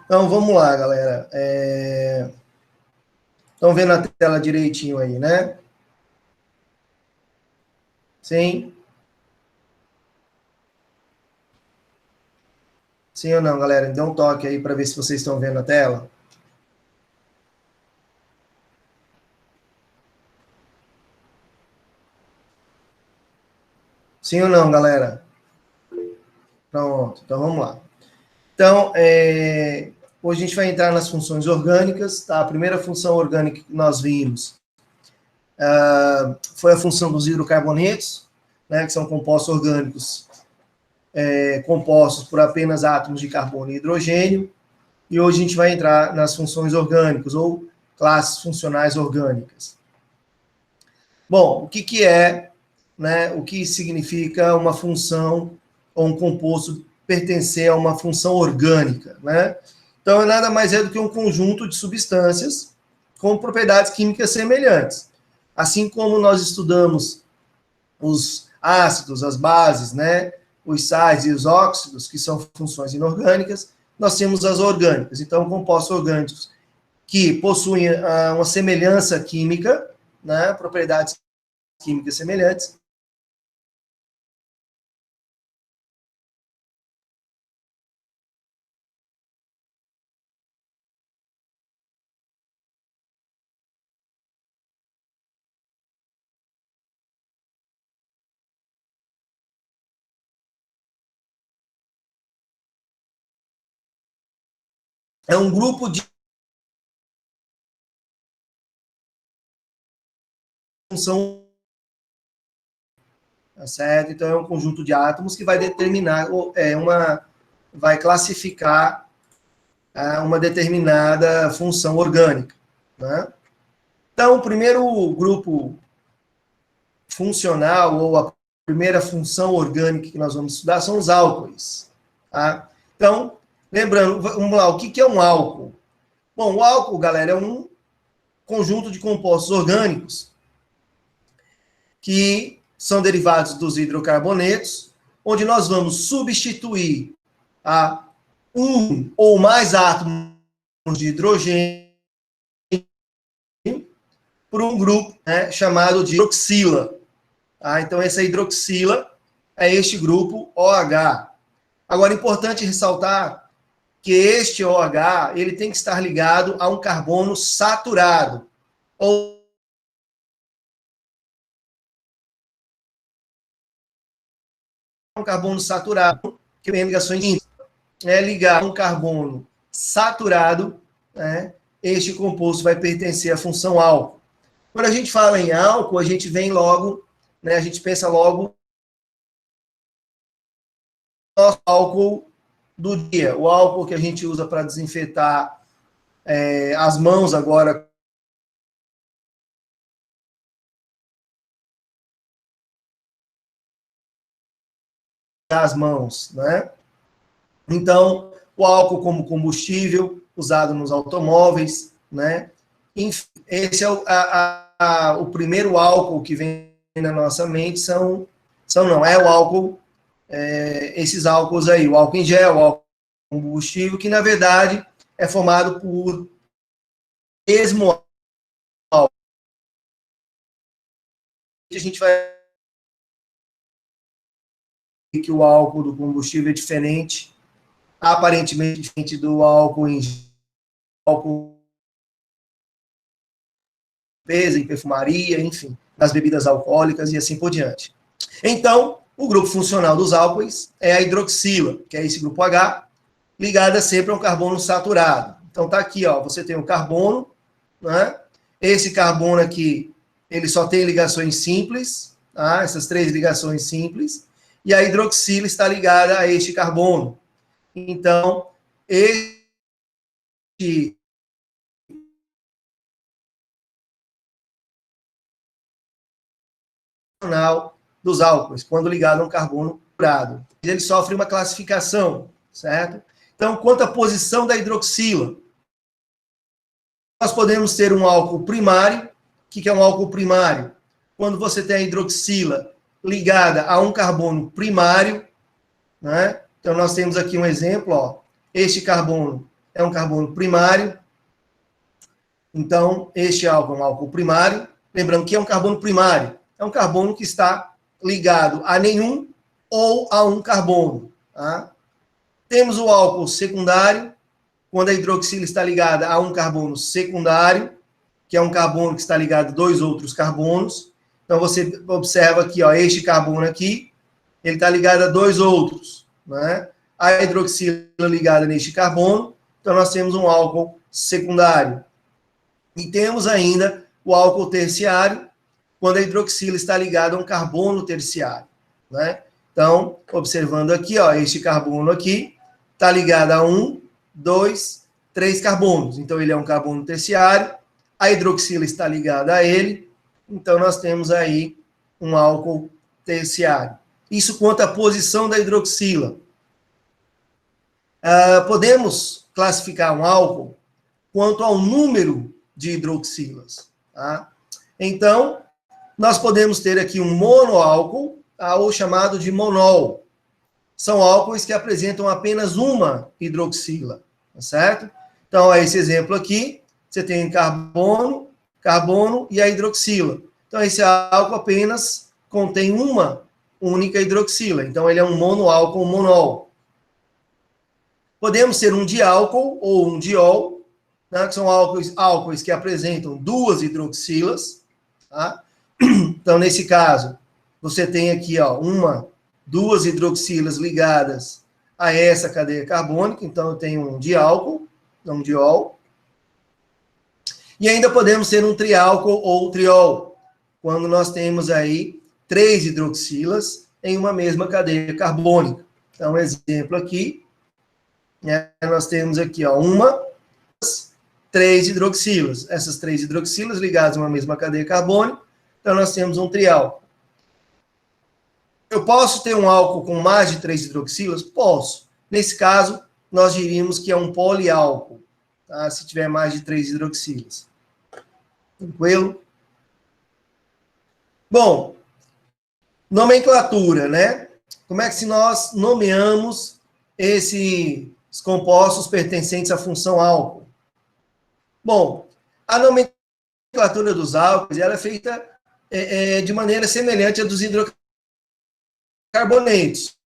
Então, vamos lá, galera. Estão vendo a tela direitinho aí, né? Sim? Sim ou não, galera? Dê um toque aí para ver se vocês estão vendo a tela. Sim ou não, galera? Pronto, então vamos lá. Então, hoje a gente vai entrar nas funções orgânicas, tá? A primeira função orgânica que nós vimos foi a função dos hidrocarbonetos, né, que são compostos orgânicos compostos por apenas átomos de carbono e hidrogênio. E hoje a gente vai entrar nas funções orgânicas, ou classes funcionais orgânicas. Bom, o que é, né, o que significa uma função ou um composto pertencer a uma função orgânica, né? Então, é nada mais do que um conjunto de substâncias com propriedades químicas semelhantes. Assim como nós estudamos os ácidos, as bases, né, os sais e os óxidos, que são funções inorgânicas, nós temos as orgânicas. Então, compostos orgânicos que possuem uma semelhança química, né, propriedades químicas semelhantes. É um grupo de função, tá certo? Então, é um conjunto de átomos que vai determinar, vai classificar uma determinada função orgânica, né? Então, o primeiro grupo funcional, ou a primeira função orgânica que nós vamos estudar, são os álcoois, tá? Então, lembrando, vamos lá, o que é um álcool? Bom, o álcool, galera, é um conjunto de compostos orgânicos que são derivados dos hidrocarbonetos, onde nós vamos substituir um ou mais átomos de hidrogênio por um grupo, né, chamado de hidroxila. Tá? Então, essa hidroxila é este grupo OH. Agora, é importante ressaltar que este OH ele tem que estar ligado a um carbono saturado, ou um carbono saturado, que tem ligações químicas, ligar a um carbono saturado, né, este composto vai pertencer à função álcool. Quando a gente fala em álcool, a gente vem logo, né, a gente pensa logo no nosso álcool do dia, o álcool que a gente usa para desinfetar as mãos agora as mãos, né? Então, o álcool como combustível usado nos automóveis, né? Enfim, esse é o primeiro álcool que vem na nossa mente, é o álcool, esses álcools aí, o álcool em gel, o álcool combustível, que na verdade é formado por mesmo álcool. A gente vai ver que o álcool do combustível é diferente, aparentemente diferente do álcool em gel, álcool em perfumaria, enfim, nas bebidas alcoólicas e assim por diante. Então, o grupo funcional dos álcoois é a hidroxila, que é esse grupo H, ligada sempre a um carbono saturado. Então, tá aqui, ó, você tem um carbono, né? Esse carbono aqui, ele só tem ligações simples, tá? Essas três ligações simples, e a hidroxila está ligada a este carbono. Então, este dos álcoois, quando ligado a um carbono saturado. Ele sofre uma classificação, certo? Então, quanto à posição da hidroxila, nós podemos ter um álcool primário. O que é um álcool primário? Quando você tem a hidroxila ligada a um carbono primário, né? Então, nós temos aqui um exemplo, ó. Este carbono é um carbono primário. Então, este álcool é um álcool primário. Lembrando que é um carbono primário. É um carbono que está ligado a nenhum ou a um carbono. Tá? Temos o álcool secundário, quando a hidroxila está ligada a um carbono secundário, que é um carbono que está ligado a dois outros carbonos. Então, você observa aqui, ó, este carbono aqui, ele está ligado a dois outros, né? A hidroxila ligada neste carbono, então nós temos um álcool secundário. E temos ainda o álcool terciário, quando a hidroxila está ligada a um carbono terciário, né? Então, observando aqui, ó, este carbono aqui está ligado a 1, 2, 3 carbonos. Então, ele é um carbono terciário, a hidroxila está ligada a ele, então nós temos aí um álcool terciário. Isso quanto à posição da hidroxila. Podemos classificar um álcool quanto ao número de hidroxilas. Tá? Então, nós podemos ter aqui um monoálcool, ou chamado de monol. São álcoois que apresentam apenas uma hidroxila, tá certo? Então, esse exemplo aqui, você tem carbono, carbono e a hidroxila. Então, esse álcool apenas contém uma única hidroxila. Então, ele é um monoálcool monol. Podemos ter um diálcool ou um diol, né, que são álcoois que apresentam duas hidroxilas. Tá? Então, nesse caso, você tem aqui ó, duas hidroxilas ligadas a essa cadeia carbônica. Então, eu tenho um diálcool, um diol. E ainda podemos ter um triálcool ou triol, quando nós temos aí 3 hidroxilas em uma mesma cadeia carbônica. Então, um exemplo aqui, né, nós temos aqui, ó, 3 hidroxilas. Essas 3 hidroxilas ligadas a uma mesma cadeia carbônica, então nós temos um triálcool. Eu posso ter um álcool com mais de 3 hidroxilas? Posso. Nesse caso, nós diríamos que é um poliálcool, tá? Se tiver mais de 3 hidroxilas. Tranquilo? Bom, nomenclatura, né? Como é que nós nomeamos esses compostos pertencentes à função álcool? Bom, a nomenclatura dos álcoois ela é feita de maneira semelhante à dos hidrocarbonetos.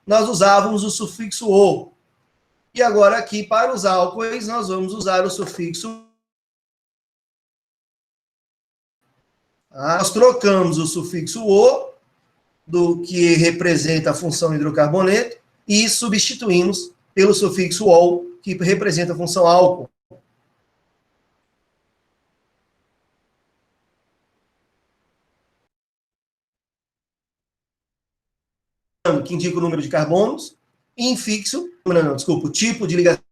Nós usávamos o sufixo "o". E agora aqui, para os álcoois, nós vamos usar o sufixo. Nós trocamos o sufixo "o", do que representa a função hidrocarboneto, e substituímos pelo sufixo "ol", que representa a função álcool. Que indica o número de carbonos, e infixo, o tipo de ligação.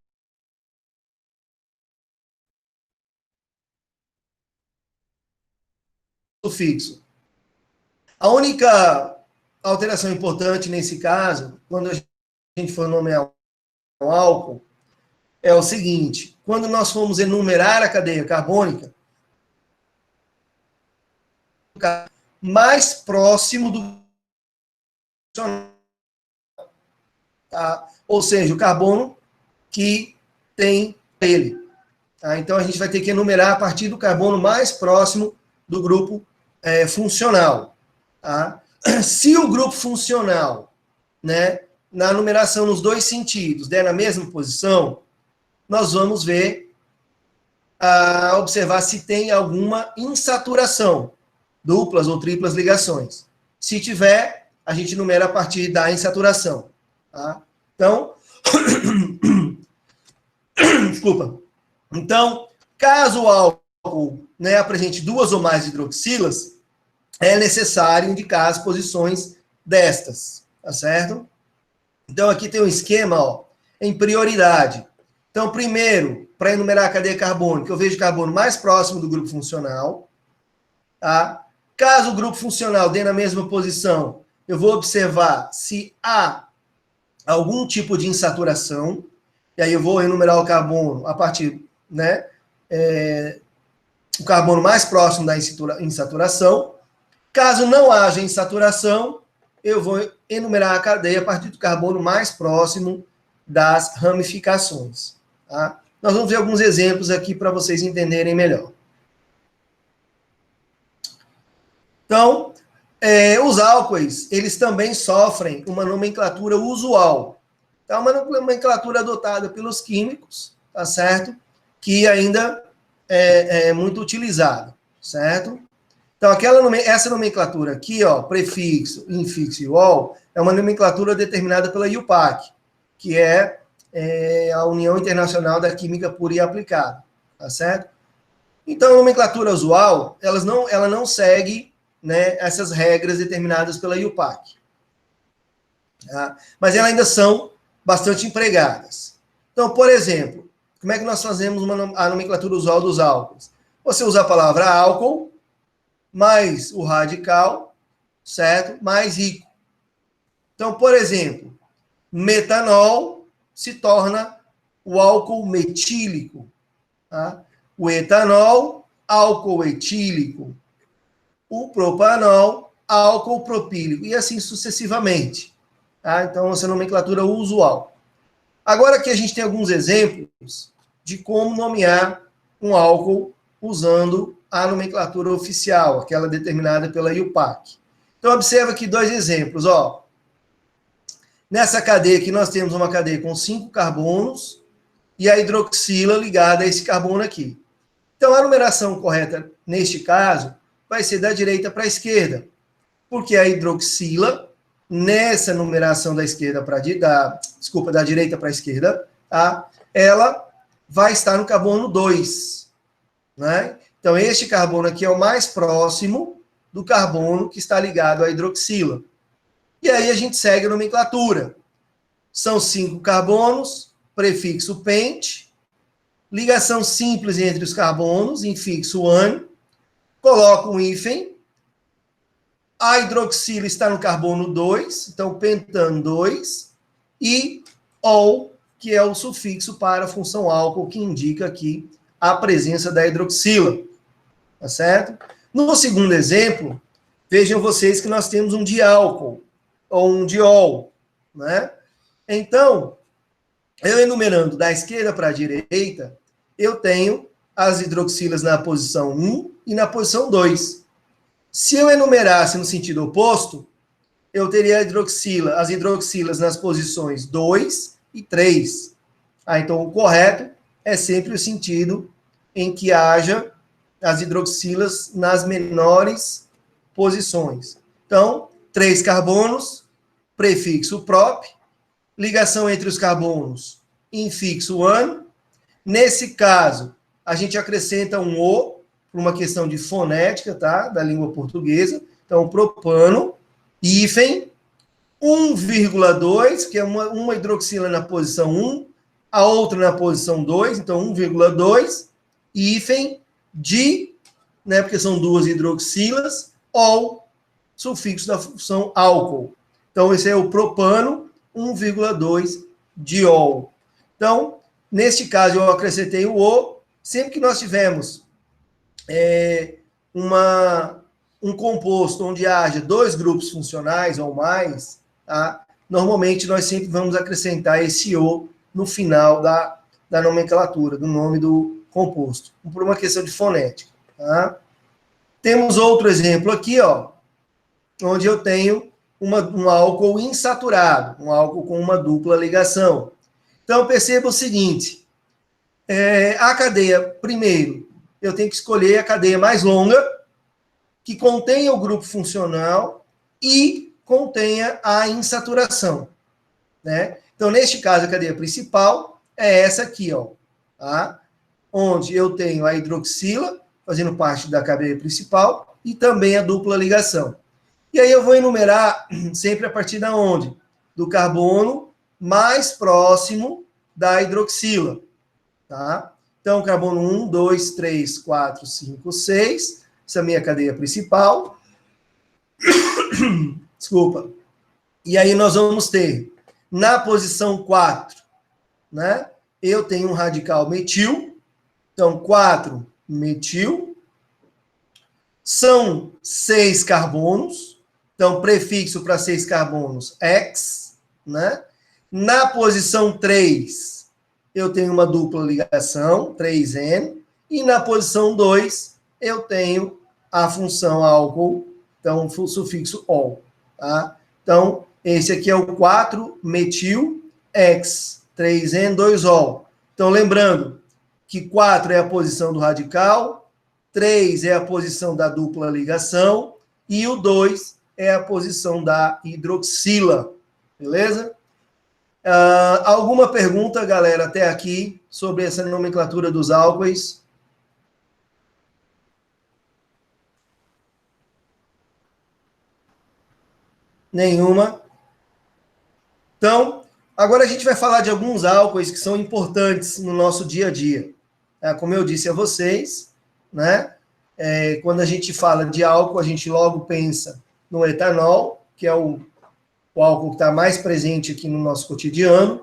Sufixo. A única alteração importante nesse caso, quando a gente for nomear um álcool, é o seguinte: quando nós formos enumerar a cadeia carbônica, mais próximo do, tá? Ou seja, o carbono que tem ele. Tá? Então, a gente vai ter que enumerar a partir do carbono mais próximo do grupo funcional. Tá? Se o grupo funcional, né, na numeração nos dois sentidos, der na mesma posição, nós vamos ver, observar se tem alguma insaturação, duplas ou triplas ligações. Se tiver, a gente numera a partir da insaturação. Tá? Então, desculpa. Então, caso o álcool, né, apresente duas ou mais hidroxilas, é necessário indicar as posições destas, tá certo? Então, aqui tem um esquema, ó, em prioridade. Então, primeiro, para enumerar a cadeia carbônica, eu vejo o carbono mais próximo do grupo funcional. Tá? Caso o grupo funcional dê na mesma posição, eu vou observar se há algum tipo de insaturação, e aí eu vou enumerar o carbono a partir, né, o carbono mais próximo da insaturação. Caso não haja insaturação, eu vou enumerar a cadeia a partir do carbono mais próximo das ramificações. Tá? Nós vamos ver alguns exemplos aqui para vocês entenderem melhor. Então, os álcoois, eles também sofrem uma nomenclatura usual. Então, uma nomenclatura adotada pelos químicos, tá certo? Que ainda é muito utilizada, certo? Então, essa nomenclatura aqui, ó, prefixo, infixo e ol, é uma nomenclatura determinada pela IUPAC, que é a União Internacional da Química Pura e Aplicada, tá certo? Então, a nomenclatura usual, ela não segue, né, essas regras determinadas pela IUPAC. Tá? Mas elas ainda são bastante empregadas. Então, por exemplo, como é que nós fazemos a nomenclatura usual dos álcools? Você usa a palavra álcool, mais o radical, certo? Mais rico. Então, por exemplo, metanol se torna o álcool metílico. Tá? O etanol, álcool etílico. O propanol, álcool propílico. E assim sucessivamente. Tá? Então, essa é a nomenclatura usual. Agora aqui a gente tem alguns exemplos de como nomear um álcool usando a nomenclatura oficial, aquela determinada pela IUPAC. Então, observa aqui dois exemplos. Ó. Nessa cadeia aqui, nós temos uma cadeia com 5 carbonos e a hidroxila ligada a esse carbono aqui. Então, a numeração correta, neste caso, vai ser da direita para a esquerda, porque a hidroxila, nessa numeração da direita para a esquerda, tá? Ela vai estar no carbono 2, né? Então, este carbono aqui é o mais próximo do carbono que está ligado à hidroxila. E aí a gente segue a nomenclatura. São 5 carbonos, prefixo pente, ligação simples entre os carbonos, infixo ane, coloco um hífen, a hidroxila está no carbono 2, então pentano 2, e ol, que é o sufixo para a função álcool, que indica aqui a presença da hidroxila. Tá certo? No segundo exemplo, vejam vocês que nós temos um diálcool, ou um diol, né? Então, eu enumerando da esquerda para a direita, eu tenho as hidroxilas na posição 1 e na posição 2. Se eu enumerasse no sentido oposto, eu teria as hidroxilas nas posições 2 e 3. Então, o correto é sempre o sentido em que haja as hidroxilas nas menores posições. Então, 3 carbonos, prefixo prop, ligação entre os carbonos, infixo ane. Nesse caso, a gente acrescenta um O, por uma questão de fonética, tá? Da língua portuguesa. Então, propano, hífen, 1,2, que é uma hidroxila na posição 1, a outra na posição 2, então 1,2, hífen, né, porque são 2 hidroxilas, ol, sufixo da função álcool. Então, esse é o propano, 1,2 diol. Então, neste caso, eu acrescentei o O. Sempre que nós tivermos um composto onde haja 2 grupos funcionais ou mais, tá? Normalmente nós sempre vamos acrescentar esse O no final da nomenclatura, do nome do composto, por uma questão de fonética. Tá? Temos outro exemplo aqui, ó, onde eu tenho um álcool insaturado, um álcool com uma dupla ligação. Então, perceba o seguinte, a cadeia, primeiro, eu tenho que escolher a cadeia mais longa, que contenha o grupo funcional e contenha a insaturação. Né? Então, neste caso, a cadeia principal é essa aqui, ó, tá? Onde eu tenho a hidroxila, fazendo parte da cadeia principal, e também a dupla ligação. E aí eu vou enumerar sempre a partir da onde? Do carbono mais próximo da hidroxila. Tá? Então, carbono 1, 2, 3, 4, 5, 6. Essa é a minha cadeia principal. Desculpa. E aí nós vamos ter, na posição 4, né? Eu tenho um radical metil. Então, 4 metil. são 6 carbonos, então prefixo para 6 carbonos, X, né? Na posição 3, eu tenho uma dupla ligação, 3N, e na posição 2, eu tenho a função álcool, então o sufixo ol, tá? Então, esse aqui é o 4-metil-X, 3N2-ol. Então, lembrando que 4 é a posição do radical, 3 é a posição da dupla ligação, e o 2 é a posição da hidroxila, beleza? Alguma pergunta, galera, até aqui, sobre essa nomenclatura dos álcoois? Nenhuma. Então, agora a gente vai falar de alguns álcoois que são importantes no nosso dia a dia. Como eu disse a vocês, né? Quando a gente fala de álcool, a gente logo pensa no etanol, que é o álcool que está mais presente aqui no nosso cotidiano,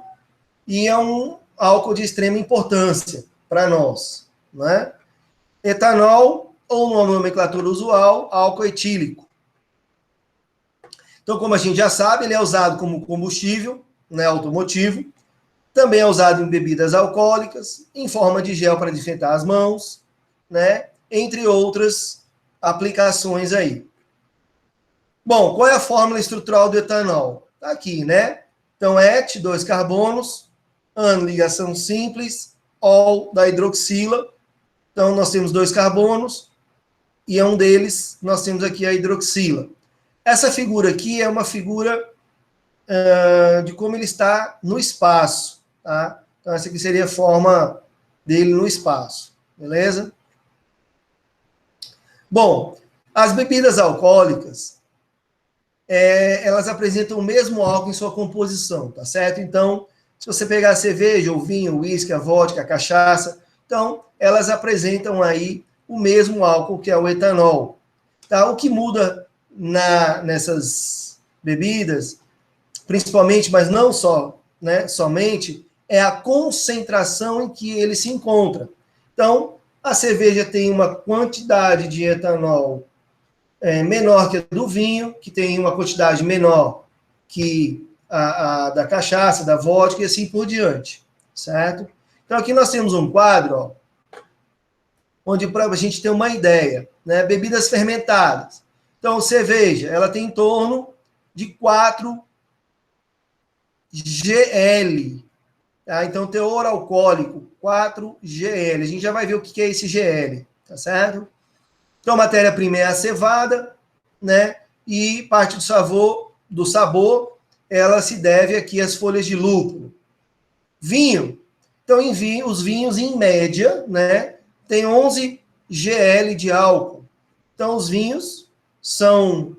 e é um álcool de extrema importância para nós, né? Etanol, ou numa nomenclatura usual, álcool etílico. Então, como a gente já sabe, ele é usado como combustível, né, automotivo, também é usado em bebidas alcoólicas, em forma de gel para desinfetar as mãos, né, entre outras aplicações aí. Bom, qual é a fórmula estrutural do etanol? Está aqui, né? Então, et, 2 carbonos, an, ligação simples, ol, da hidroxila. Então, nós temos 2 carbonos, e um deles, nós temos aqui a hidroxila. Essa figura aqui é uma figura de como ele está no espaço, tá? Então, essa aqui seria a forma dele no espaço, beleza? Bom, as bebidas alcoólicas, elas apresentam o mesmo álcool em sua composição, tá certo? Então, se você pegar a cerveja, o vinho, o uísque, a vodka, a cachaça, então, elas apresentam aí o mesmo álcool que é o etanol, tá? O que muda nessas bebidas, principalmente, mas não só, né, somente, é a concentração em que ele se encontra. Então, a cerveja tem uma quantidade de etanol menor que a do vinho, que tem uma quantidade menor que a da cachaça, da vodka e assim por diante, certo? Então, aqui nós temos um quadro, ó, onde, para a gente ter uma ideia, né, bebidas fermentadas. Então, cerveja, ela tem em torno de 4 GL. Tá? Então, teor alcoólico, 4 GL. A gente já vai ver o que é esse GL, tá certo? Então, a matéria-prima é a cevada, né? E parte do sabor, ela se deve aqui às folhas de lúpulo. Vinho. Então, os vinhos, em média, né, tem 11 GL de álcool. Então, os vinhos são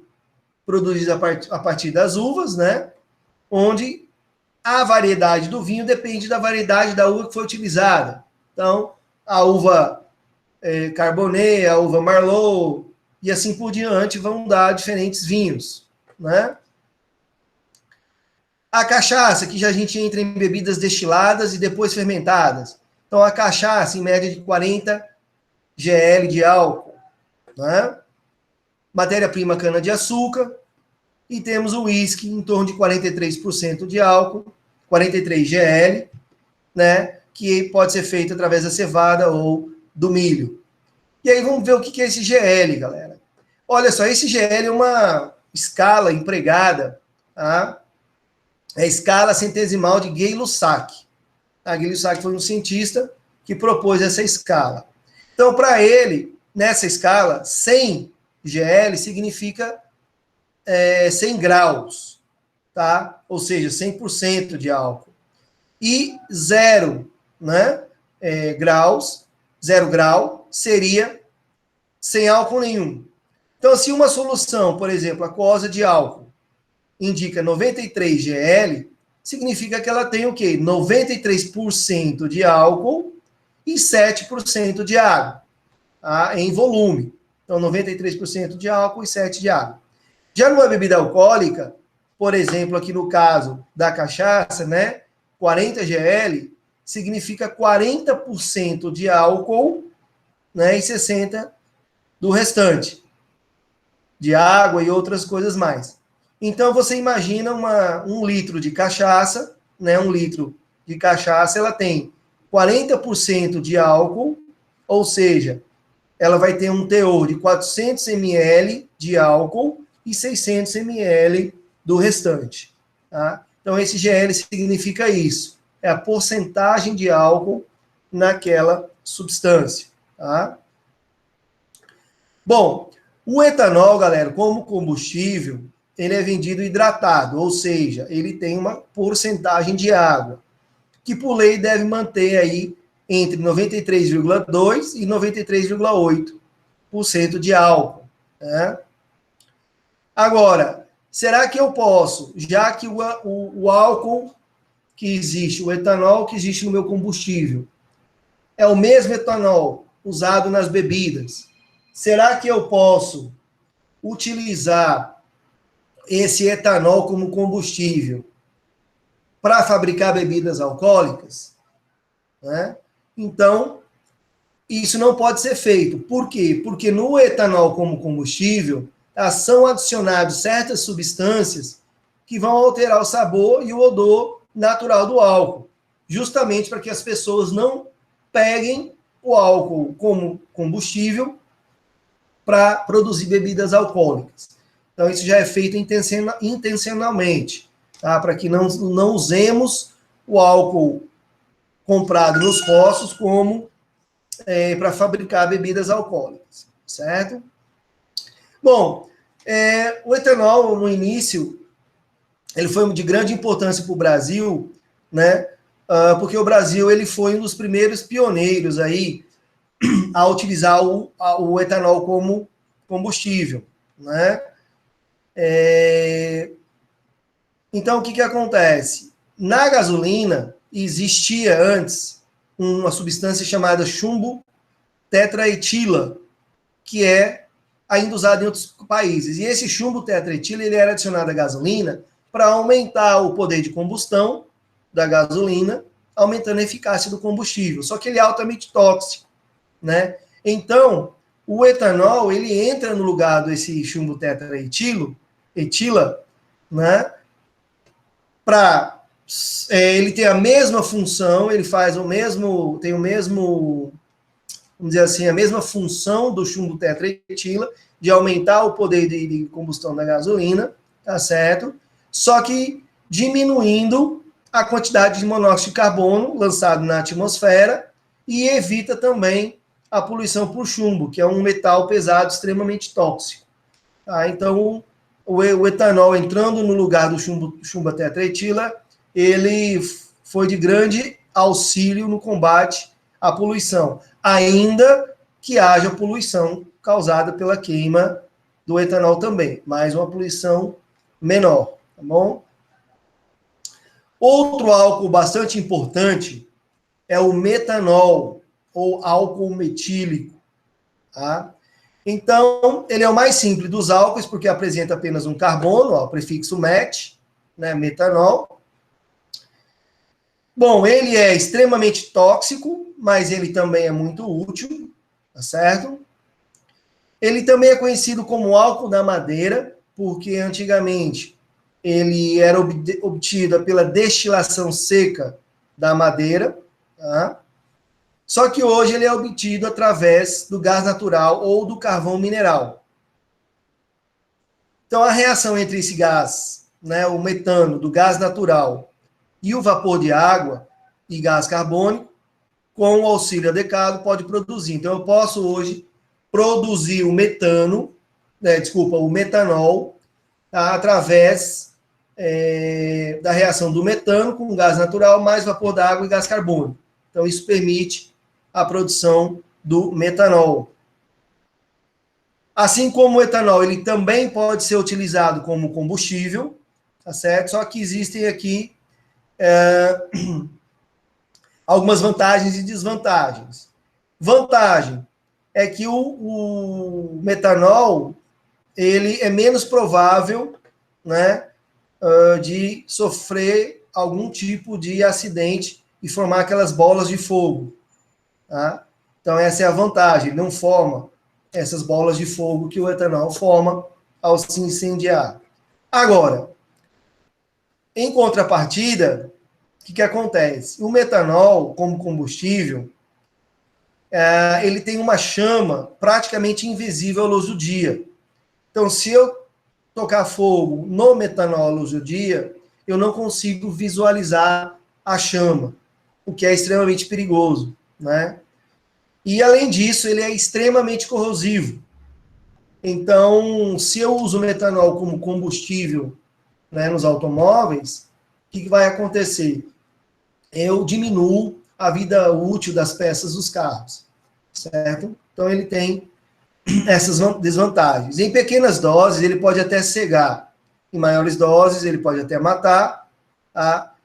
produzidos a partir das uvas, né? Onde a variedade do vinho depende da variedade da uva que foi utilizada. Então, a uva Carbonet, a uva Merlot, e assim por diante, vão dar diferentes vinhos, né? A cachaça, que já a gente entra em bebidas destiladas e depois fermentadas. Então, a cachaça, em média de 40 GL de álcool, né? Matéria-prima cana-de-açúcar, e temos o uísque em torno de 43% de álcool, 43 GL, né? Que pode ser feito através da cevada ou do milho. E aí vamos ver o que é esse GL, galera. Olha só, esse GL é uma escala empregada, tá? É a escala centesimal de Gay-Lussac. A Gay-Lussac foi um cientista que propôs essa escala. Então, para ele, nessa escala, 100 GL significa 100 graus, tá? Ou seja, 100% de álcool. E 0, né, graus, 0 grau, seria sem álcool nenhum. Então, se uma solução, por exemplo, aquosa de álcool, indica 93 GL, significa que ela tem o quê? 93% de álcool e 7% de água, tá? Em volume. Então, 93% de álcool e 7% de água. Já numa bebida alcoólica, por exemplo, aqui no caso da cachaça, né, 40 GL significa 40% de álcool, né, e 60% do restante. de água e outras coisas mais. Então, você imagina um litro de cachaça, né? Um litro de cachaça, ela tem 40% de álcool, ou seja, ela vai ter um teor de 400 ml de álcool e 600 ml do restante. Tá? Então, esse GL significa isso. É a porcentagem de álcool naquela substância. Tá? Bom, o etanol, galera, como combustível, ele é vendido hidratado, ou seja, ele tem uma porcentagem de água, que por lei deve manter aí entre 93,2% e 93,8% de álcool. Né? Agora, será que eu posso, já que o álcool que existe, o etanol que existe no meu combustível, é o mesmo etanol usado nas bebidas, será que eu posso utilizar esse etanol como combustível para fabricar bebidas alcoólicas? Né? Então, isso não pode ser feito. Por quê? Porque no etanol como combustível, são adicionadas certas substâncias que vão alterar o sabor e o odor natural do álcool, justamente para que as pessoas não peguem o álcool como combustível para produzir bebidas alcoólicas. Então, isso já é feito intencionalmente, tá? Para que não usemos o álcool comprado nos postos como para fabricar bebidas alcoólicas, certo? Bom, o etanol, no início, ele foi de grande importância para o Brasil, né? Porque o Brasil ele foi um dos primeiros pioneiros aí a utilizar o etanol como combustível, né? Então, o que acontece? Na gasolina, existia antes uma substância chamada chumbo tetraetila, que é ainda usado em outros países. E esse chumbo tetraetila ele era adicionado à gasolina para aumentar o poder de combustão da gasolina, aumentando a eficácia do combustível. Só que ele é altamente tóxico, né? Então, o etanol, ele entra no lugar desse chumbo tetraetila, né? Ele tem a mesma função, ele faz tem o mesmo, vamos dizer assim, a mesma função do chumbo tetraetila, de aumentar o poder de combustão da gasolina, tá certo? Só que diminuindo a quantidade de monóxido de carbono lançado na atmosfera e evita também a poluição por chumbo, que é um metal pesado extremamente tóxico. Tá? Então, o etanol entrando no lugar do chumbo tetraetila, ele foi de grande auxílio no combate à poluição, ainda que haja poluição causada pela queima do etanol também, mas uma poluição menor, tá bom? Outro álcool bastante importante é o metanol, ou álcool metílico, tá? Então, ele é o mais simples dos álcools, porque apresenta apenas um carbono, ó, prefixo met, né, metanol. Bom, ele é extremamente tóxico, mas ele também é muito útil, tá certo? Ele também é conhecido como álcool da madeira, porque antigamente ele era obtido pela destilação seca da madeira, tá? Só que hoje ele é obtido através do gás natural ou do carvão mineral. Então, a reação entre esse gás, né, o metano, do gás natural, e o vapor de água e gás carbônico, com o auxílio adequado, pode produzir. Então, eu posso hoje produzir o metano, o metanol, tá, através da reação do metano com gás natural, mais vapor da água e gás carbônico. Então, isso permite a produção do metanol. Assim como o etanol, ele também pode ser utilizado como combustível, tá certo? Só que existem aqui algumas vantagens e desvantagens. Vantagem é que o metanol, ele é menos provável, né, de sofrer algum tipo de acidente e formar aquelas bolas de fogo. Tá? Então, essa é a vantagem, ele não forma essas bolas de fogo que o etanol forma ao se incendiar. Agora, em contrapartida, o que acontece? O metanol, como combustível, ele tem uma chama praticamente invisível à luz do dia. Então, se eu tocar fogo no metanol à luz do dia, eu não consigo visualizar a chama, o que é extremamente perigoso, né? E, além disso, ele é extremamente corrosivo. Então, se eu uso o metanol como combustível, né, nos automóveis, o que vai acontecer? Eu diminuo a vida útil das peças dos carros, certo? Então, ele tem essas desvantagens. Em pequenas doses, ele pode até cegar. Em maiores doses, ele pode até matar. Tá?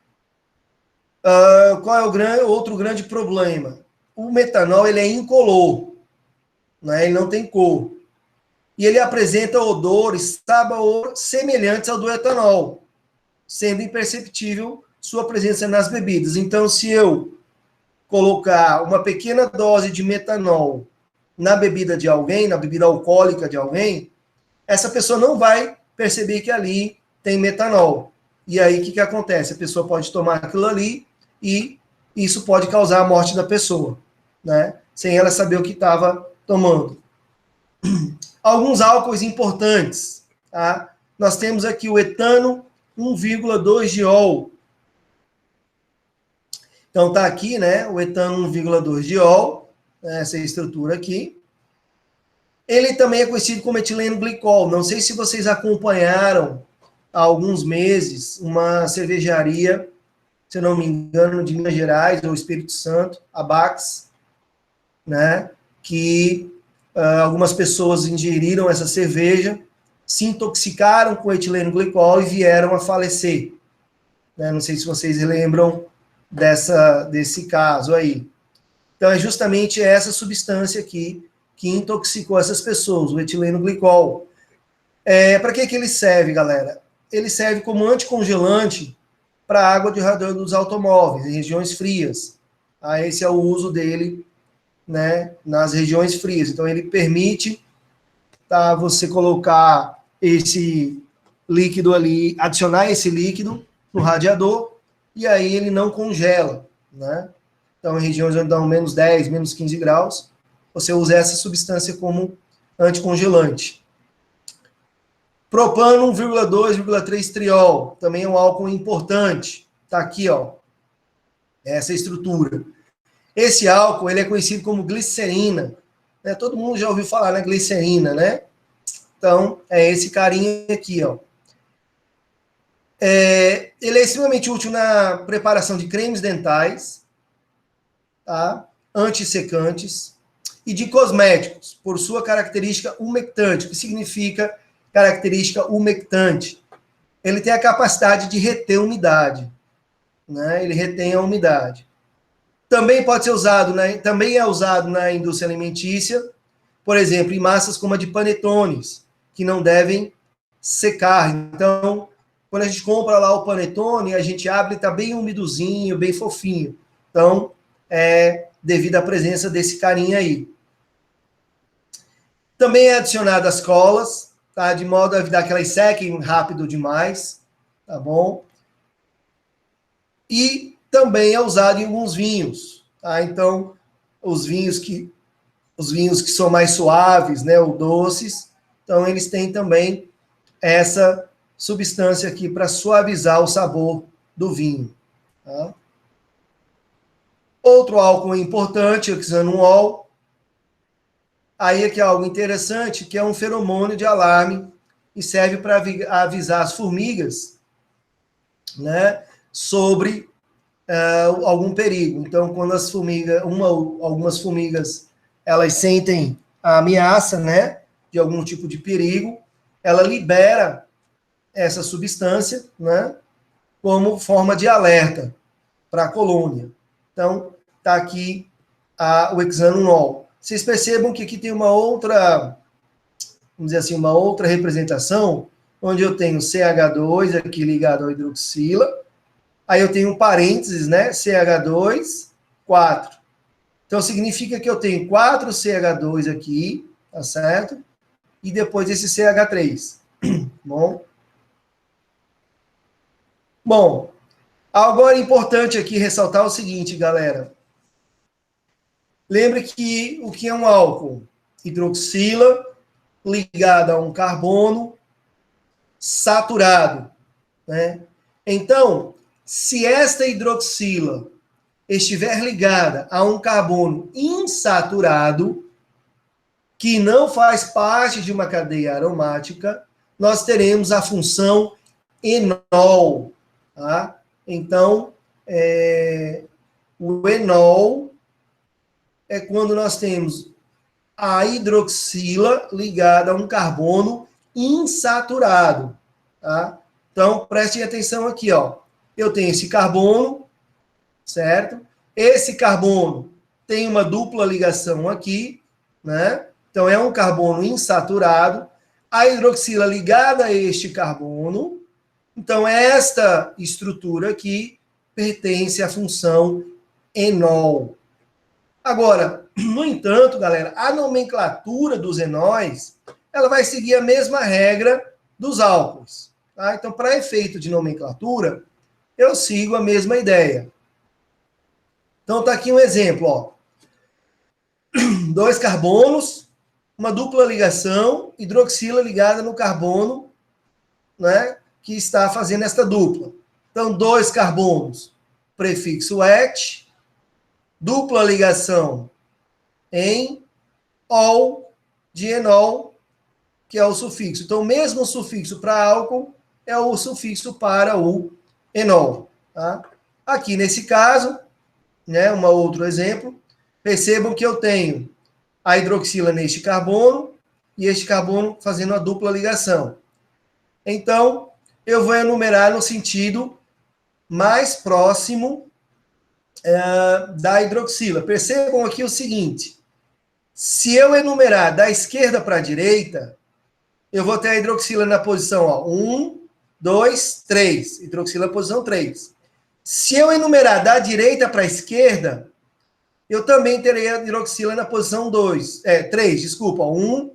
Qual é o outro grande problema? O metanol ele é incolor, né? Ele não tem cor. E ele apresenta odor e sabor semelhantes ao do etanol, sendo imperceptível sua presença nas bebidas. Então, se eu colocar uma pequena dose de metanol na bebida de alguém, na bebida alcoólica de alguém, essa pessoa não vai perceber que ali tem metanol. E aí, o que acontece? A pessoa pode tomar aquilo ali e isso pode causar a morte da pessoa, né? Sem ela saber o que estava tomando. Alguns álcoois importantes, tá? Nós temos aqui o etano 1,2-diol. Então, está aqui, né, o etano 1,2-diol, essa estrutura aqui. Ele também é conhecido como etileno glicol. Não sei se vocês acompanharam há alguns meses uma cervejaria, se eu não me engano, de Minas Gerais ou Espírito Santo, a Bax, né, que algumas pessoas ingeriram essa cerveja, se intoxicaram com etileno glicol e vieram a falecer. Né? Não sei se vocês lembram desse caso aí. Então, é justamente essa substância aqui que intoxicou essas pessoas, o etileno glicol. Para que ele serve, galera? Ele serve como anticongelante para a água de radiador dos automóveis, em regiões frias. Esse é o uso dele, né, nas regiões frias. Então, ele permite você colocar esse líquido ali, adicionar esse líquido no radiador, e aí ele não congela, né? Então, em regiões onde dão menos 10, menos 15 graus, você usa essa substância como anticongelante. Propano 1,2,3-triol, também é um álcool importante. Está aqui, ó, essa estrutura. Esse álcool ele é conhecido como glicerina. Né? Todo mundo já ouviu falar na glicerina, né? Então, é esse carinha aqui, ó. Ele é extremamente útil na preparação de cremes dentais, tá? Antissecantes e de cosméticos, por sua característica umectante. O que significa característica umectante? Ele tem a capacidade de reter umidade, né? Ele retém a umidade. Também pode ser usado, também é usado na indústria alimentícia, por exemplo, em massas como a de panetones, que não devem secar. Então, quando a gente compra lá o panetone, a gente abre e está bem umidozinho, bem fofinho. Então, devido à presença desse carinha aí. Também é adicionado as colas, tá? De modo a evitar que elas sequem rápido demais, tá bom? E também é usado em alguns vinhos, tá? Então, os vinhos que são mais suaves, né, ou doces, então eles têm também essa substância aqui para suavizar o sabor do vinho. Tá? Outro álcool importante, o xanol. Aí aqui é algo interessante, que é um feromônio de alarme e serve para avisar as formigas, né, sobre algum perigo. Então, quando as formigas, algumas formigas, elas sentem a ameaça, né, de algum tipo de perigo, ela libera essa substância, né, como forma de alerta para a colônia. Então, está aqui o hexanol. Vocês percebam que aqui tem uma outra, vamos dizer assim, uma outra representação, onde eu tenho CH2 aqui ligado ao hidroxila, aí eu tenho um parênteses, né, CH2, 4. Então, significa que eu tenho 4 CH2 aqui, tá certo? E depois esse CH3. Bom, agora é importante aqui ressaltar o seguinte, galera. Lembre que o que é um álcool? Hidroxila ligada a um carbono saturado, né? Então, se esta hidroxila estiver ligada a um carbono insaturado, que não faz parte de uma cadeia aromática, nós teremos a função enol, tá? Então, o enol é quando nós temos a hidroxila ligada a um carbono insaturado, tá? Então, prestem atenção aqui, ó. Eu tenho esse carbono, certo? Esse carbono tem uma dupla ligação aqui, né? Então, é um carbono insaturado. A hidroxila ligada a este carbono. Então, esta estrutura aqui pertence à função enol. Agora, no entanto, galera, a nomenclatura dos enóis, ela vai seguir a mesma regra dos álcools. Tá? Então, para efeito de nomenclatura, eu sigo a mesma ideia. Então, está aqui um exemplo, ó. 2 carbonos, uma dupla ligação, hidroxila ligada no carbono, né, que está fazendo esta dupla. Então, 2 carbonos, prefixo et, dupla ligação em ol de enol, que é o sufixo. Então, o mesmo sufixo para álcool é o sufixo para o enol. Tá? Aqui, nesse caso, né, um outro exemplo, percebam que eu tenho a hidroxila neste carbono e este carbono fazendo a dupla ligação. Então, eu vou enumerar no sentido mais próximo da hidroxila. Percebam aqui o seguinte, se eu enumerar da esquerda para a direita, eu vou ter a hidroxila na posição 1, 2, 3. Hidroxila na posição 3. Se eu enumerar da direita para a esquerda, eu também terei a hidroxila na posição 3, desculpa. 1,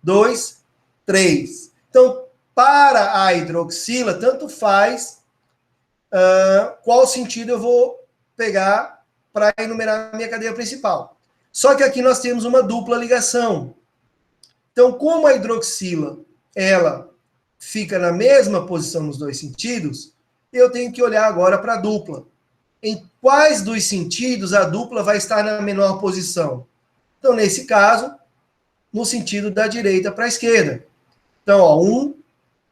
2, 3. Então, para a hidroxila, tanto faz qual sentido eu vou pegar para enumerar a minha cadeia principal. Só que aqui nós temos uma dupla ligação. Então, como a hidroxila, ela fica na mesma posição nos dois sentidos, eu tenho que olhar agora para a dupla. Em quais dos sentidos a dupla vai estar na menor posição? Então, nesse caso, no sentido da direita para a esquerda. Então, ó, 1,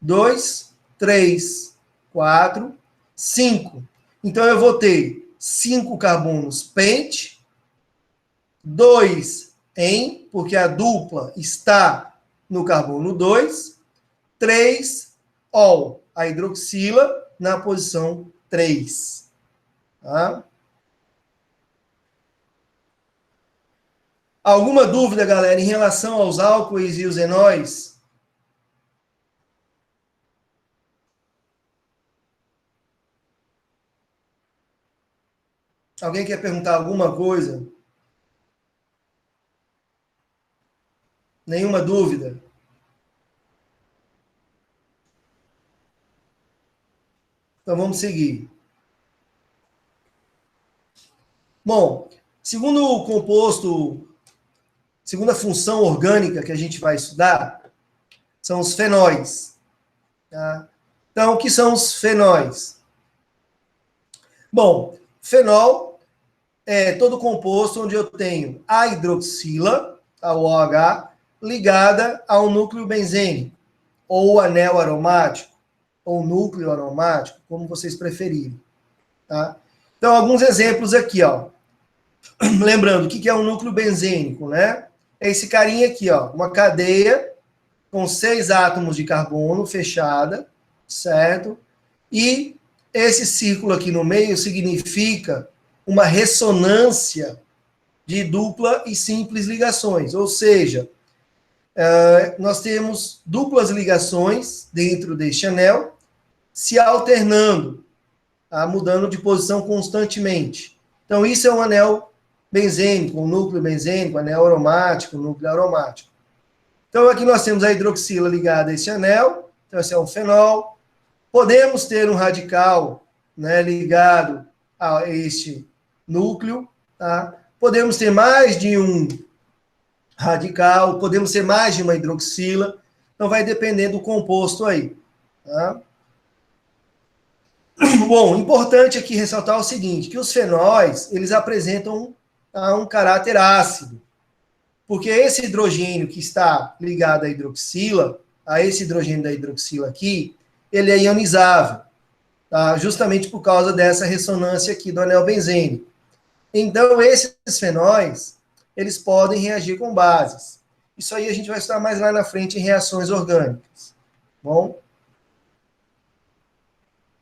2, 3, 4, 5. Então, eu vou ter 5 carbonos pent, 2 em, porque a dupla está no carbono 2, 3 ol, a hidroxila na posição 3. Tá? Alguma dúvida, galera, em relação aos álcoois e os enóis? Alguém quer perguntar alguma coisa? Nenhuma dúvida? Então vamos seguir. Bom, segundo o composto, segunda função orgânica que a gente vai estudar, são os fenóis. Tá? Então, o que são os fenóis? Bom, fenol é todo composto onde eu tenho a hidroxila, a OH, ligada a um núcleo benzênico, ou anel aromático, ou núcleo aromático, como vocês preferirem. Tá? Então, alguns exemplos aqui, ó. Lembrando, o que é um núcleo benzênico, né? É esse carinha aqui, ó, uma cadeia com 6 átomos de carbono fechada, certo? E esse círculo aqui no meio significa uma ressonância de dupla e simples ligações, ou seja, nós temos duplas ligações dentro deste anel se alternando, tá? Mudando de posição constantemente. Então, isso é um anel benzênico, um núcleo benzênico, anel aromático, núcleo aromático. Então, aqui nós temos a hidroxila ligada a esse anel, Então, esse é um fenol. Podemos ter um radical, né, ligado a este núcleo. Tá? Podemos ter mais de um radical, podemos ter mais de uma hidroxila. Então, vai depender do composto aí. Tá? Bom, importante aqui ressaltar o seguinte, que os fenóis, eles apresentam um caráter ácido. Porque esse hidrogênio que está ligado à hidroxila, a esse hidrogênio da hidroxila aqui, ele é ionizável, tá? Justamente por causa dessa ressonância aqui do anel benzênico. Então, esses fenóis, eles podem reagir com bases. Isso aí a gente vai estudar mais lá na frente em reações orgânicas.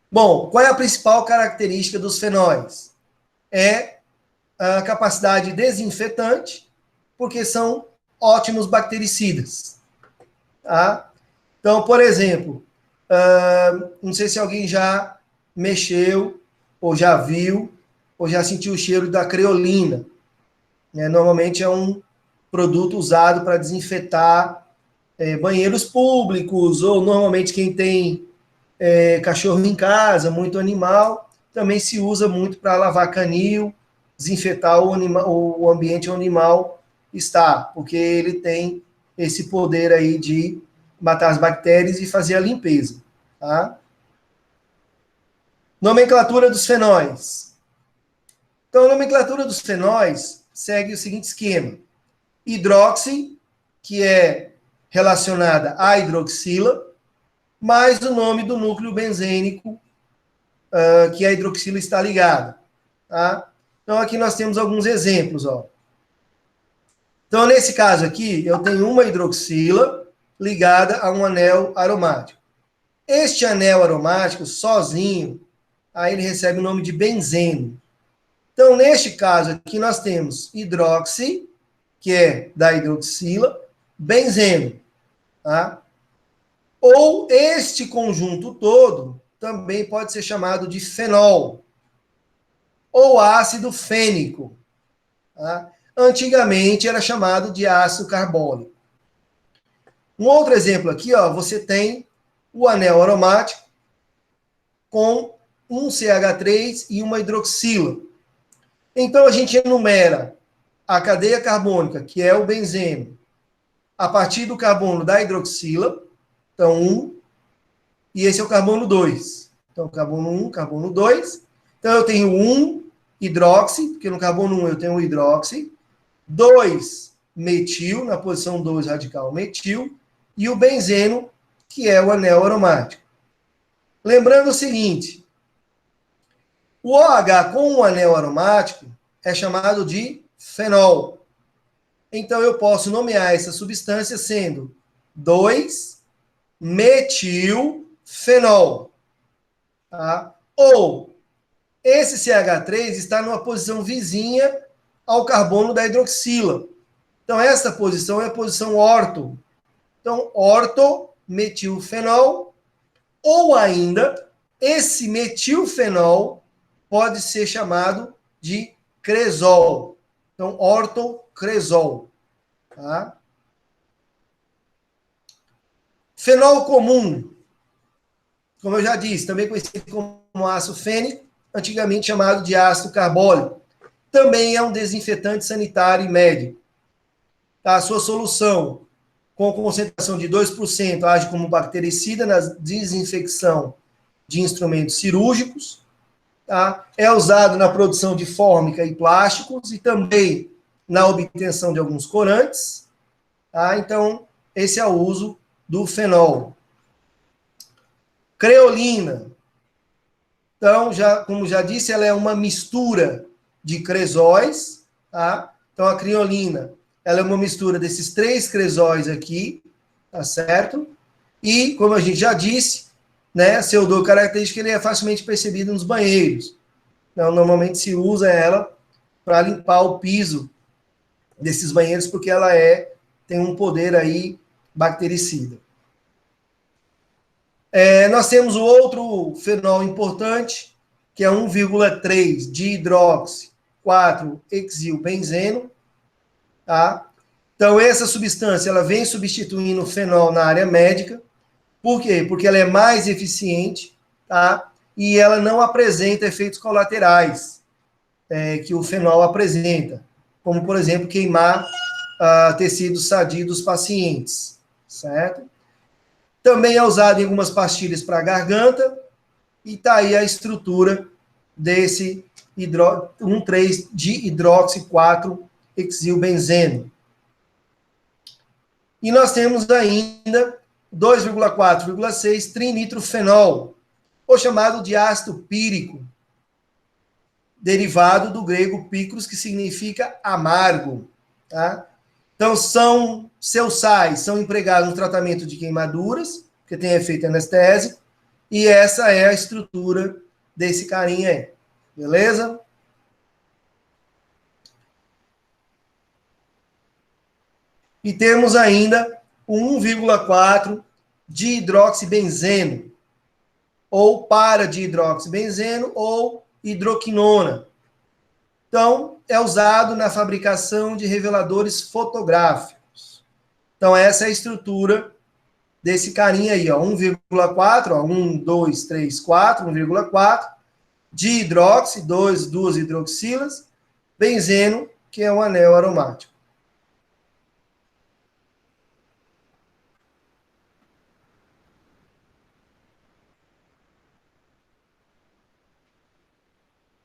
Bom, qual é a principal característica dos fenóis? É a capacidade desinfetante, porque são ótimos bactericidas. Tá? Então, por exemplo, não sei se alguém já mexeu, ou já viu, ou já sentiu o cheiro da creolina. Né? Normalmente é um produto usado para desinfetar banheiros públicos, ou normalmente quem tem cachorro em casa, muito animal, também se usa muito para lavar canil, desinfetar o ambiente onde o animal está, porque ele tem esse poder aí de matar as bactérias e fazer a limpeza. Tá? Nomenclatura dos fenóis. Então, a nomenclatura dos fenóis segue o seguinte esquema. Hidroxi, que é relacionada à hidroxila, mais o nome do núcleo benzênico que a hidroxila está ligada. Tá? Então, aqui nós temos alguns exemplos. Ó. Então, nesse caso aqui, eu tenho uma hidroxila ligada a um anel aromático. Este anel aromático, sozinho, aí ele recebe o nome de benzeno. Então, neste caso aqui, nós temos hidroxi, que é da hidroxila, benzeno. Tá? Ou este conjunto todo também pode ser chamado de fenol, ou ácido fênico. Tá? Antigamente era chamado de ácido carbônico. Um outro exemplo aqui, ó, você tem o anel aromático com um CH3 e uma hidroxila. Então a gente enumera a cadeia carbônica, que é o benzeno, a partir do carbono da hidroxila, então 1, e esse é o carbono 2. Então carbono 1, carbono 2. Então eu tenho 1 hidroxi, porque no carbono 1 eu tenho o hidroxi, 2 metil, na posição 2 radical metil, e o benzeno, que é o anel aromático. Lembrando o seguinte, o OH com o anel aromático é chamado de fenol. Então, eu posso nomear essa substância sendo 2-metilfenol. Tá? Ou, esse CH3 está numa posição vizinha ao carbono da hidroxila. Então, essa posição é a posição orto. Então, ortometilfenol, ou ainda, esse metilfenol pode ser chamado de cresol. Então, ortocresol. Tá? Fenol comum, como eu já disse, também conhecido como ácido fênico, antigamente chamado de ácido carbólico. Também é um desinfetante sanitário e médico. Tá? A sua solução com concentração de 2%, age como bactericida na desinfecção de instrumentos cirúrgicos. Tá? É usado na produção de fórmica e plásticos e também na obtenção de alguns corantes. Tá? Então, esse é o uso do fenol. Creolina. Então, como já disse, ela é uma mistura de cresóis. Tá? Então, a creolina, ela é uma mistura desses 3 cresóis aqui, tá certo? E, como a gente já disse, né, seu odor característico, ele é facilmente percebido nos banheiros. Então, normalmente se usa ela para limpar o piso desses banheiros, porque ela tem um poder aí bactericida. Nós temos o outro fenol importante, que é 1,3 de hidroxi 4-hexilbenzeno. Tá? Então, essa substância ela vem substituindo o fenol na área médica. Por quê? Porque ela é mais eficiente, tá? E ela não apresenta efeitos colaterais que o fenol apresenta, como, por exemplo, queimar tecidos sadios dos pacientes, certo? Também é usado em algumas pastilhas para garganta, e está aí a estrutura desse 1,3-dihidroxi-4-hexilbenzeno. E nós temos ainda 2,4,6-trinitrofenol, ou chamado de ácido pírico, derivado do grego picros, que significa amargo. Tá? Então, seus sais são empregados no tratamento de queimaduras, que tem efeito anestésico, e essa é a estrutura desse carinha aí. Beleza? E temos ainda o 1,4 dihidroxibenzeno, ou para-dihidroxibenzeno, ou hidroquinona. Então, é usado na fabricação de reveladores fotográficos. Então, essa é a estrutura desse carinha aí, ó, 1,4, ó, 1, 2, 3, 4, 1,4, dihidroxi, duas hidroxilas, benzeno, que é um anel aromático.